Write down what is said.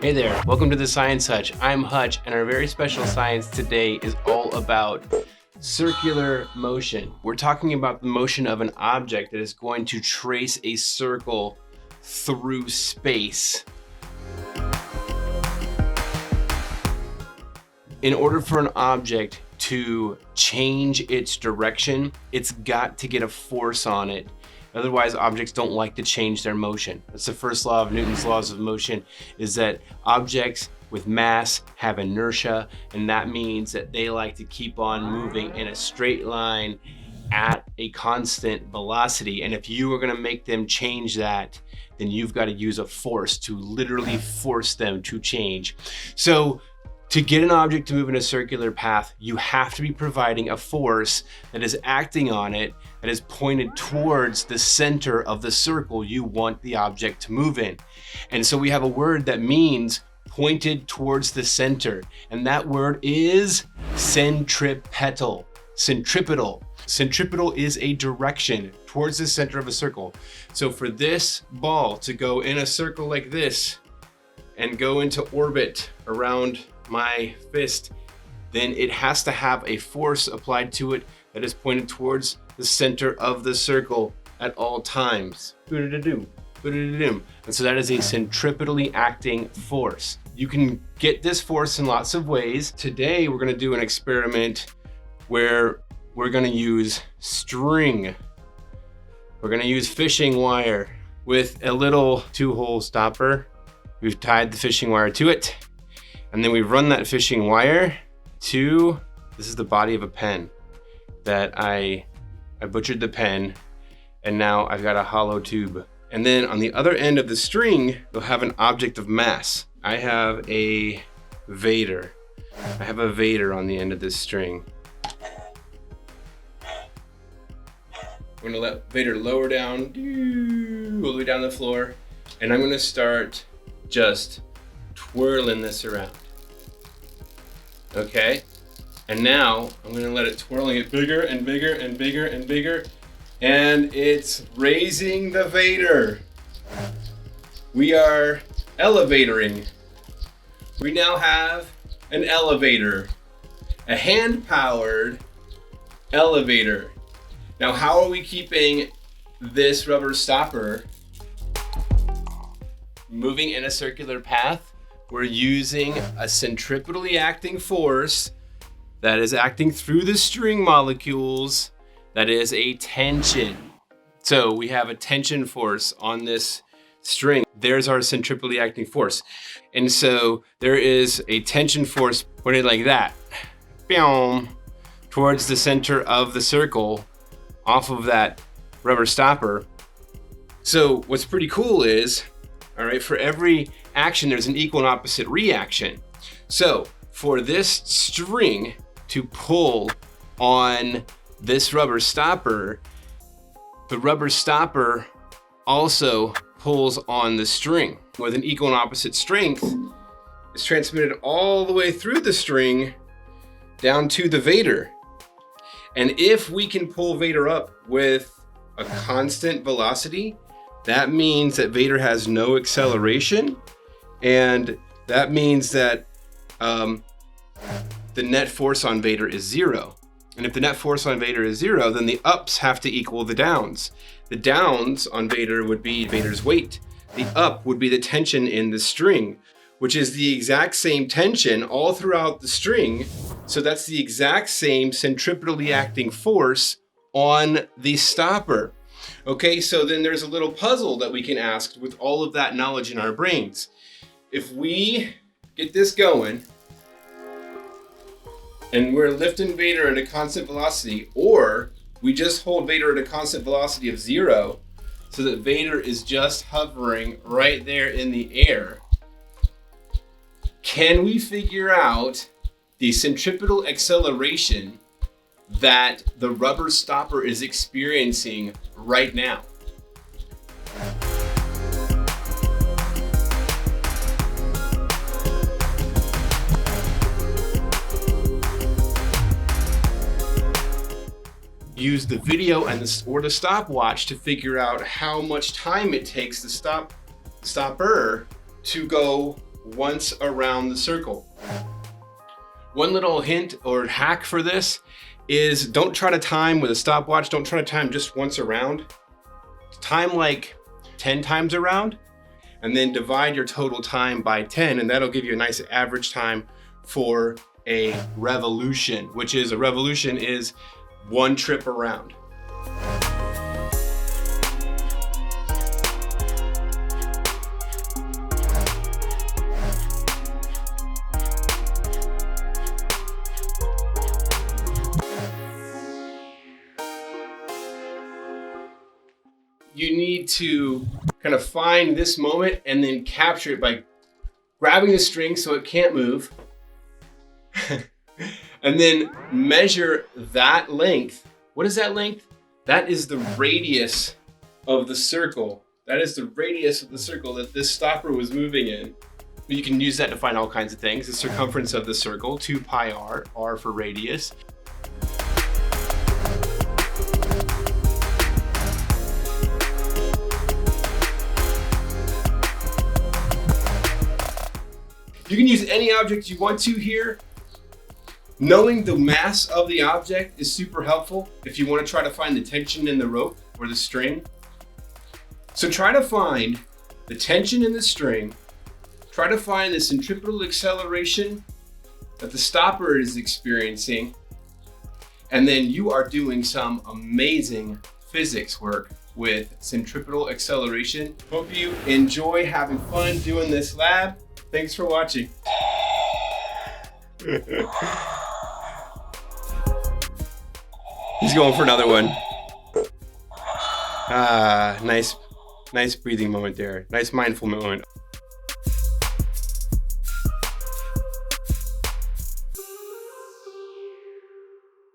Hey there, welcome to the Science Hutch. I'm Hutch, and our very special science today is all about circular motion. We're talking about the motion of an object that is going to trace a circle through space. In order for an object to change its direction, it's got to get a force on it. Otherwise, objects don't like to change their motion. That's the first law of Newton's laws of motion, is that objects with mass have inertia, and that means that they like to keep on moving in a straight line at a constant velocity. And if you are gonna make them change that, then you've got to use a force to literally force them to change. So to get an object to move in a circular path, you have to be providing a force that is acting on it, that is pointed towards the center of the circle you want the object to move in. And so we have a word that means pointed towards the center, and that word is centripetal. Centripetal. Centripetal is a direction towards the center of a circle. So for this ball to go in a circle like this and go into orbit around my fist, then it has to have a force applied to it that is pointed towards the center of the circle at all times. And so that is a centripetally acting force. You can get this force in lots of ways. Today, we're gonna do an experiment where we're gonna use string. We're gonna use fishing wire with a little 2-hole stopper. We've tied the fishing wire to it. And then we run that fishing wire to, this is the body of a pen that I butchered the pen, and now I've got a hollow tube. And then on the other end of the string, you'll have an object of mass. I have a Vader. I have a Vader on the end of this string. I'm gonna let Vader lower down, all the way down the floor, and I'm gonna start just twirling this around. Okay, and now I'm gonna let it twirling it bigger and bigger and bigger and bigger, and it's raising the Vader. We are elevatoring. We now have an elevator, a hand-powered elevator. Now, how are we keeping this rubber stopper moving in a circular path? We're using a centripetally acting force that is acting through the string molecules, that is a tension. So we have a tension force on this string. There's our centripetally acting force. And so there is a tension force pointed like that, towards the center of the circle off of that rubber stopper. So what's pretty cool is, all right, for every action, there's an equal and opposite reaction. So for this string to pull on this rubber stopper, the rubber stopper also pulls on the string with an equal and opposite strength. It's transmitted all the way through the string down to the Vader. And if we can pull Vader up with a constant velocity, that means that Vader has no acceleration, and that means that the net force on Vader is 0. And if the net force on Vader is 0, then the ups have to equal the downs. The downs on Vader would be Vader's weight. The up would be the tension in the string, which is the exact same tension all throughout the string. So that's the exact same centripetally acting force on the stopper. Okay, so then there's a little puzzle that we can ask with all of that knowledge in our brains. If we get this going, and we're lifting Vader at a constant velocity, or we just hold Vader at a constant velocity of 0, so that Vader is just hovering right there in the air, can we figure out the centripetal acceleration that the rubber stopper is experiencing right now? Use the video and or the stopwatch to figure out how much time it takes the stopper to go once around the circle. One little hint or hack for this is don't try to time with a stopwatch. Don't try to time just once around. Time like 10 times around, and then divide your total time by 10, and that'll give you a nice average time for a revolution, which is a revolution is one trip around. You need to kind of find this moment and then capture it by grabbing the string so it can't move. And then measure that length. What is that length? That is the radius of the circle. That is the radius of the circle that this stopper was moving in. You can use that to find all kinds of things. The circumference of the circle, 2 pi r, r for radius. You can use any object you want to here. Knowing the mass of the object is super helpful if you want to try to find the tension in the rope or the string. So try to find the tension in the string, try to find the centripetal acceleration that the stopper is experiencing, and then you are doing some amazing physics work with centripetal acceleration. Hope you enjoy having fun doing this lab. Thanks for watching. He's going for another one. Nice breathing moment there. Nice mindful moment.